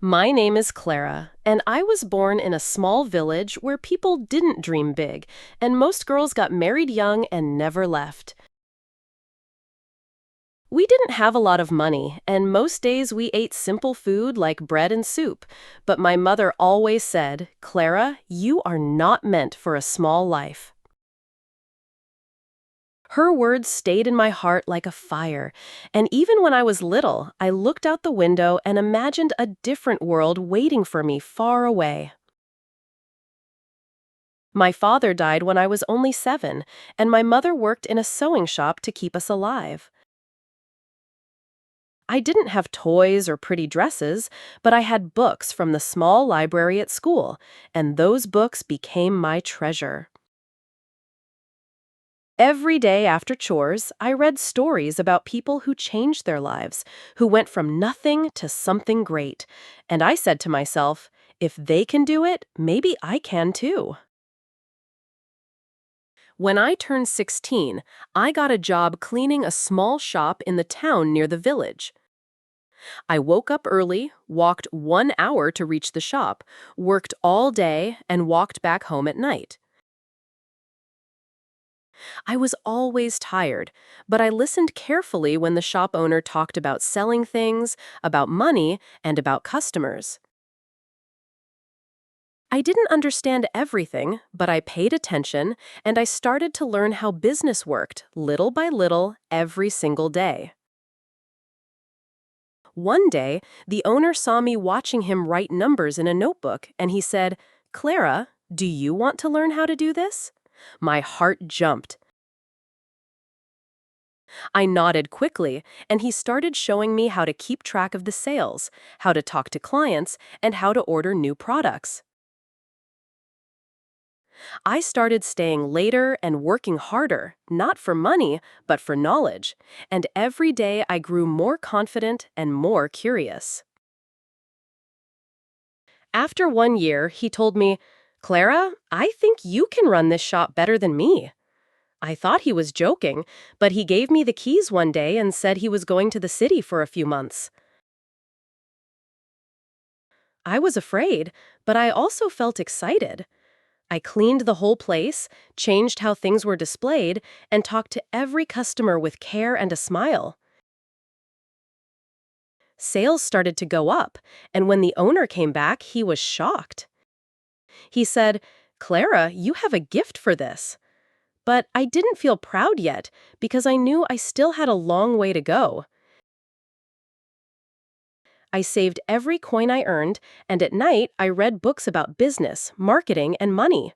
My name is Clara, and I was born in a small village where people didn't dream big, and most girls got married young and never left. We didn't have a lot of money, and most days we ate simple food like bread and soup. But my mother always said, Clara, you are not meant for a small life. Her words stayed in my heart like a fire, and even when I was little, I looked out the window and imagined a different world waiting for me far away. My father died when I was only 7, and my mother worked in a sewing shop to keep us alive. I didn't have toys or pretty dresses, but I had books from the small library at school, and those books became my treasure. Every day after chores, I read stories about people who changed their lives, who went from nothing to something great. And I said to myself, if they can do it, maybe I can too. When I turned 16, I got a job cleaning a small shop in the town near the village. I woke up early, walked 1 hour to reach the shop, worked all day, and walked back home at night. I was always tired, but I listened carefully when the shop owner talked about selling things, about money, and about customers. I didn't understand everything, but I paid attention, and I started to learn how business worked, little by little, every single day. One day, the owner saw me watching him write numbers in a notebook, and he said, Clara, do you want to learn how to do this? My heart jumped. I nodded quickly, and he started showing me how to keep track of the sales, how to talk to clients, and how to order new products. I started staying later and working harder, not for money, but for knowledge, and every day I grew more confident and more curious. After 1 year, he told me, Clara, I think you can run this shop better than me. I thought he was joking, but he gave me the keys one day and said he was going to the city for a few months. I was afraid, but I also felt excited. I cleaned the whole place, changed how things were displayed, and talked to every customer with care and a smile. Sales started to go up, and when the owner came back, he was shocked. He said, Clara, you have a gift for this. But I didn't feel proud yet because I knew I still had a long way to go. I saved every coin I earned, and at night I read books about business, marketing, and money.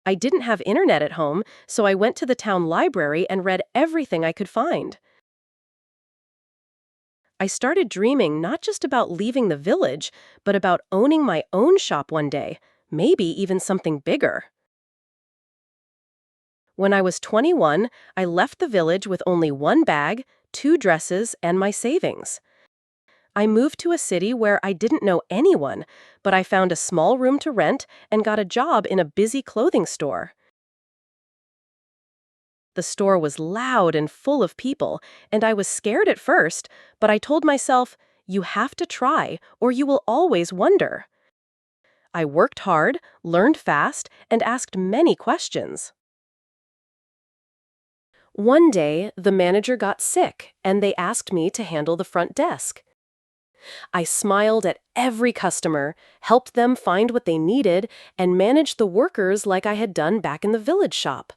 I didn't have internet at home, so I went to the town library and read everything I could find. I started dreaming not just about leaving the village, but about owning my own shop one day, maybe even something bigger. When I was 21, I left the village with only one bag, 2 dresses, and my savings. I moved to a city where I didn't know anyone, but I found a small room to rent and got a job in a busy clothing store. The store was loud and full of people, and I was scared at first, but I told myself, you have to try, or you will always wonder. I worked hard, learned fast, and asked many questions. One day, the manager got sick, and they asked me to handle the front desk. I smiled at every customer, helped them find what they needed, and managed the workers like I had done back in the village shop.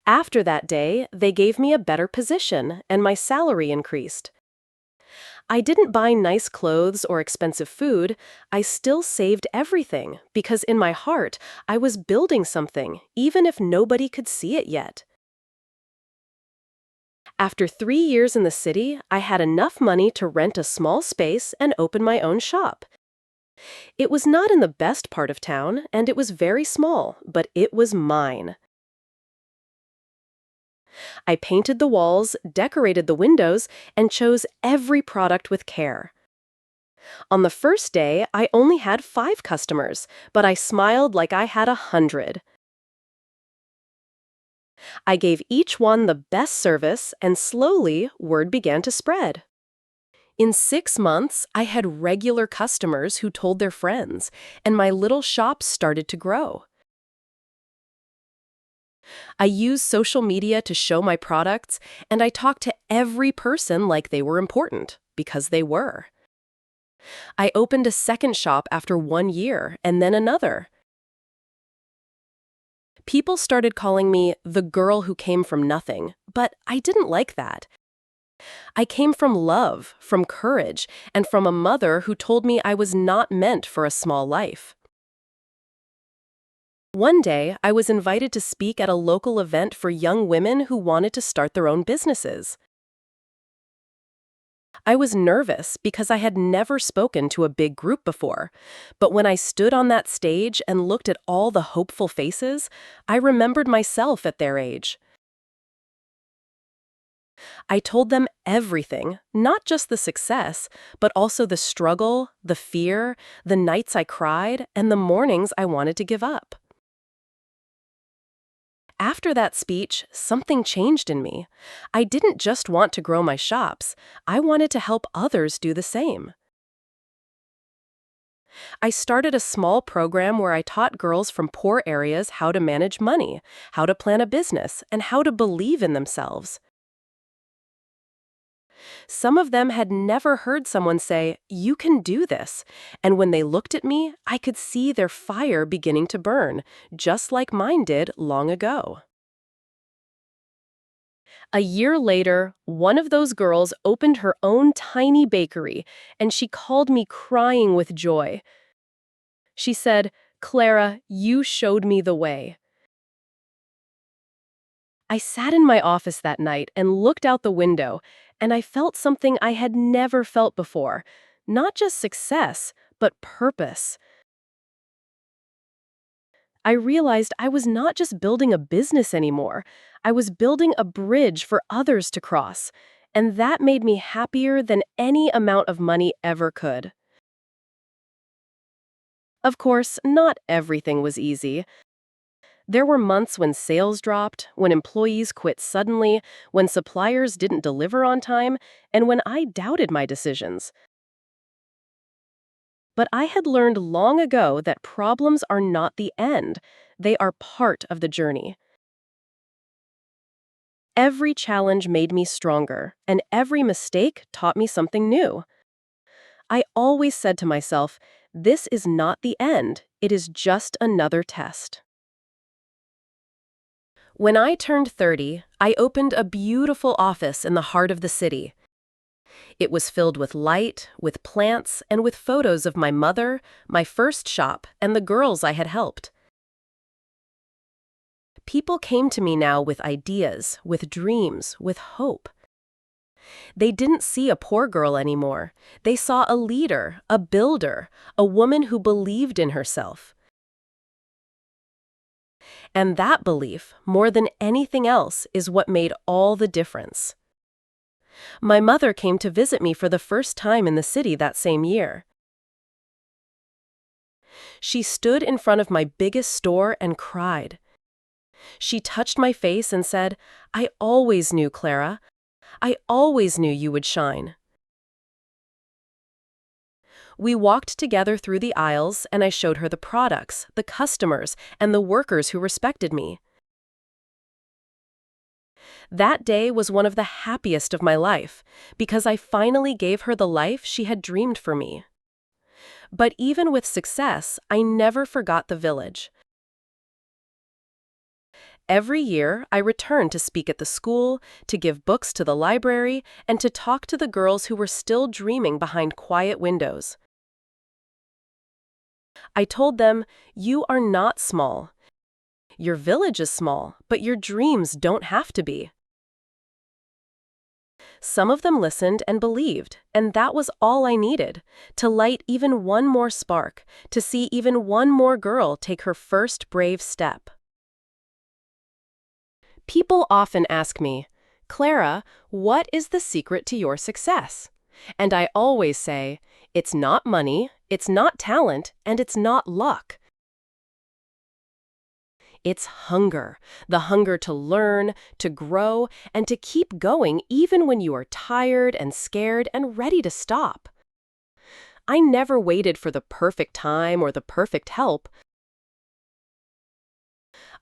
After that day, they gave me a better position, and my salary increased. I didn't buy nice clothes or expensive food. I still saved everything, because in my heart, I was building something, even if nobody could see it yet. After 3 years in the city, I had enough money to rent a small space and open my own shop. It was not in the best part of town, and it was very small, but it was mine. I painted the walls, decorated the windows, and chose every product with care. On the first day, I only had 5 customers, but I smiled like I had 100. I gave each one the best service, and slowly, word began to spread. In 6 months, I had regular customers who told their friends, and my little shop started to grow. I used social media to show my products, and I talked to every person like they were important, because they were. I opened a second shop after 1 year, and then another. People started calling me the girl who came from nothing, but I didn't like that. I came from love, from courage, and from a mother who told me I was not meant for a small life. One day, I was invited to speak at a local event for young women who wanted to start their own businesses. I was nervous because I had never spoken to a big group before, but when I stood on that stage and looked at all the hopeful faces, I remembered myself at their age. I told them everything, not just the success, but also the struggle, the fear, the nights I cried, and the mornings I wanted to give up. After that speech, something changed in me. I didn't just want to grow my shops, I wanted to help others do the same. I started a small program where I taught girls from poor areas how to manage money, how to plan a business, and how to believe in themselves. Some of them had never heard someone say, "You can do this," and when they looked at me, I could see their fire beginning to burn, just like mine did long ago. A year later, one of those girls opened her own tiny bakery, and she called me crying with joy. She said, "Clara, you showed me the way." I sat in my office that night and looked out the window, and I felt something I had never felt before. Not just success, but purpose. I realized I was not just building a business anymore. I was building a bridge for others to cross. And that made me happier than any amount of money ever could. Of course, not everything was easy. There were months when sales dropped, when employees quit suddenly, when suppliers didn't deliver on time, and when I doubted my decisions. But I had learned long ago that problems are not the end. They are part of the journey. Every challenge made me stronger, and every mistake taught me something new. I always said to myself, this is not the end, it is just another test. When I turned 30, I opened a beautiful office in the heart of the city. It was filled with light, with plants, and with photos of my mother, my first shop, and the girls I had helped. People came to me now with ideas, with dreams, with hope. They didn't see a poor girl anymore. They saw a leader, a builder, a woman who believed in herself. And that belief, more than anything else, is what made all the difference. My mother came to visit me for the first time in the city that same year. She stood in front of my biggest store and cried. She touched my face and said, "I always knew, Clara. I always knew you would shine." We walked together through the aisles, and I showed her the products, the customers, and the workers who respected me. That day was one of the happiest of my life, because I finally gave her the life she had dreamed for me. But even with success, I never forgot the village. Every year, I returned to speak at the school, to give books to the library, and to talk to the girls who were still dreaming behind quiet windows. I told them, "You are not small. Your village is small, but your dreams don't have to be." Some of them listened and believed, and that was all I needed, to light even one more spark, to see even one more girl take her first brave step. People often ask me, "Clara, what is the secret to your success?" And I always say, it's not money, it's not talent, and it's not luck. It's hunger. The hunger to learn, to grow, and to keep going even when you are tired and scared and ready to stop. I never waited for the perfect time or the perfect help.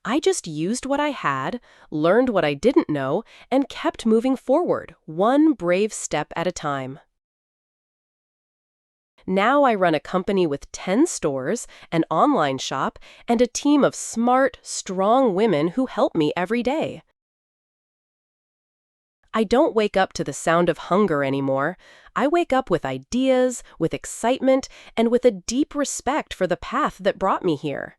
I just used what I had, learned what I didn't know, and kept moving forward, one brave step at a time. Now I run a company with 10 stores, an online shop, and a team of smart, strong women who help me every day. I don't wake up to the sound of hunger anymore. I wake up with ideas, with excitement, and with a deep respect for the path that brought me here.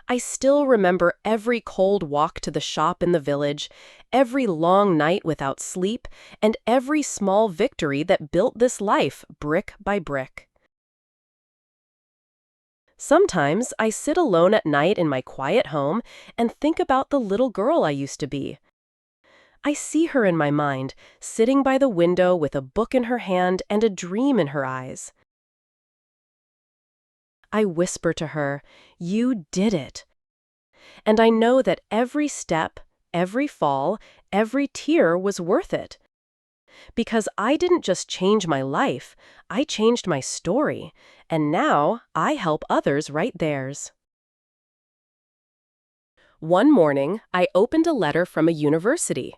I still remember every cold walk to the shop in the village, every long night without sleep, and every small victory that built this life brick by brick. Sometimes I sit alone at night in my quiet home and think about the little girl I used to be. I see her in my mind, sitting by the window with a book in her hand and a dream in her eyes. I whisper to her, "You did it." And I know that every step, every fall, every tear was worth it. Because I didn't just change my life, I changed my story, and now I help others write theirs. One morning, I opened a letter from a university.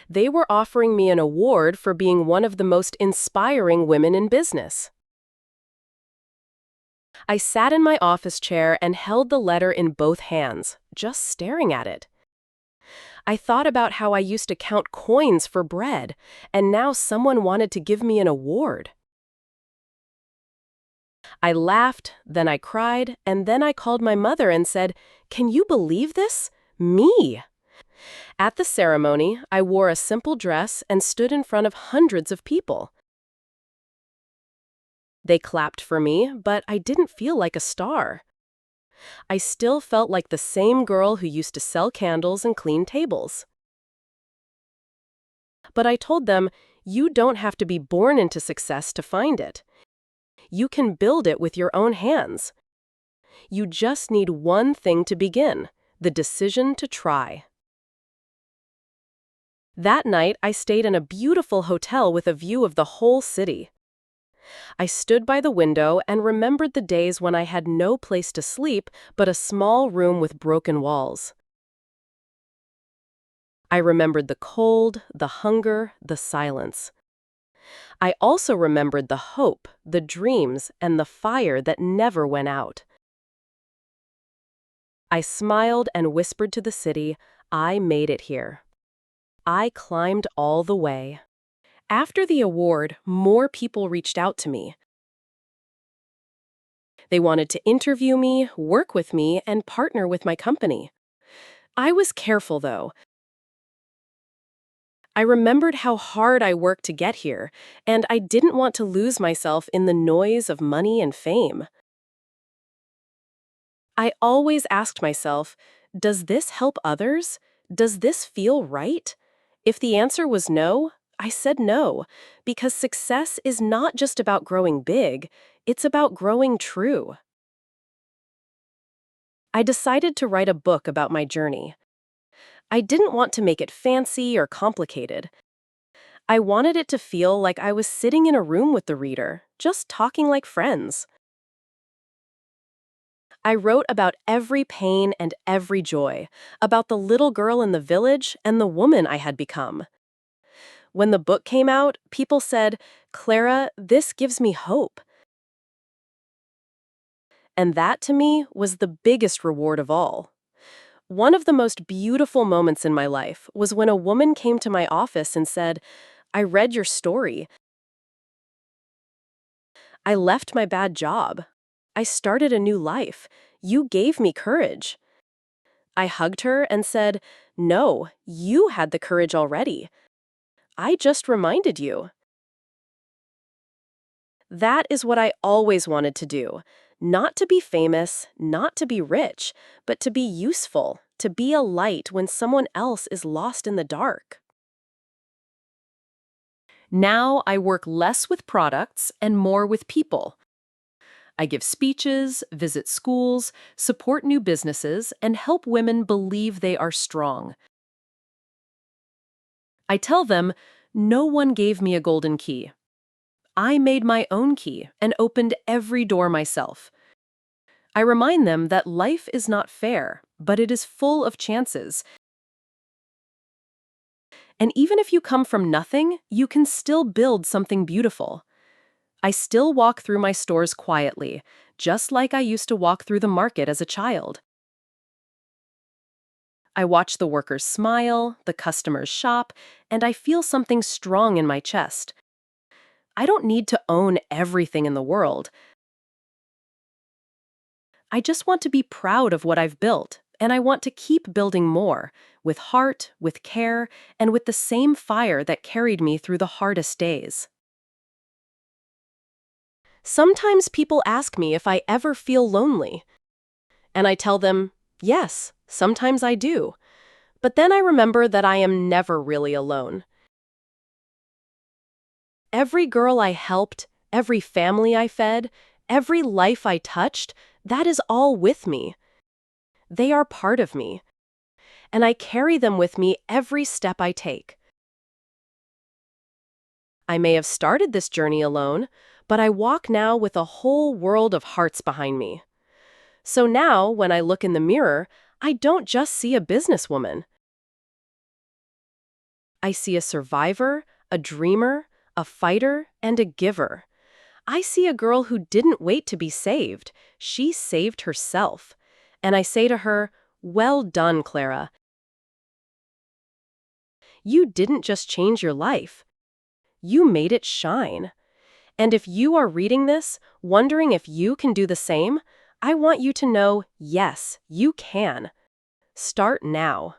They were offering me an award for being one of the most inspiring women in business. I sat in my office chair and held the letter in both hands, just staring at it. I thought about how I used to count coins for bread, and now someone wanted to give me an award. I laughed, then I cried, and then I called my mother and said, "Can you believe this? Me!" At the ceremony, I wore a simple dress and stood in front of hundreds of people. They clapped for me, but I didn't feel like a star. I still felt like the same girl who used to sell candles and clean tables. But I told them, you don't have to be born into success to find it. You can build it with your own hands. You just need one thing to begin, the decision to try. That night, I stayed in a beautiful hotel with a view of the whole city. I stood by the window and remembered the days when I had no place to sleep but a small room with broken walls. I remembered the cold, the hunger, the silence. I also remembered the hope, the dreams, and the fire that never went out. I smiled and whispered to the city, I made it here. I climbed all the way. After the award, more people reached out to me. They wanted to interview me, work with me, and partner with my company. I was careful, though. I remembered how hard I worked to get here, and I didn't want to lose myself in the noise of money and fame. I always asked myself, does this help others? Does this feel right? If the answer was no, I said no, because success is not just about growing big, it's about growing true. I decided to write a book about my journey. I didn't want to make it fancy or complicated. I wanted it to feel like I was sitting in a room with the reader, just talking like friends. I wrote about every pain and every joy, about the little girl in the village and the woman I had become. When the book came out, people said, "Clara, this gives me hope." And that, to me, was the biggest reward of all. One of the most beautiful moments in my life was when a woman came to my office and said, "I read your story. I left my bad job. I started a new life. You gave me courage." I hugged her and said, "No, you had the courage already. I just reminded you." That is what I always wanted to do. Not to be famous, not to be rich, but to be useful, to be a light when someone else is lost in the dark. Now I work less with products and more with people. I give speeches, visit schools, support new businesses, and help women believe they are strong. I tell them, no one gave me a golden key. I made my own key and opened every door myself. I remind them that life is not fair, but it is full of chances. And even if you come from nothing, you can still build something beautiful. I still walk through my stores quietly, just like I used to walk through the market as a child. I watch the workers smile, the customers shop, and I feel something strong in my chest. I don't need to own everything in the world. I just want to be proud of what I've built, and I want to keep building more, with heart, with care, and with the same fire that carried me through the hardest days. Sometimes people ask me if I ever feel lonely, and I tell them, yes, sometimes I do. But then I remember that I am never really alone. Every girl I helped, every family I fed, every life I touched, that is all with me. They are part of me, and I carry them with me every step I take. I may have started this journey alone, but I walk now with a whole world of hearts behind me. So now, when I look in the mirror, I don't just see a businesswoman. I see a survivor, a dreamer, a fighter, and a giver. I see a girl who didn't wait to be saved. She saved herself. And I say to her, well done, Clara. You didn't just change your life. You made it shine. And if you are reading this, wondering if you can do the same, I want you to know, yes, you can. Start now.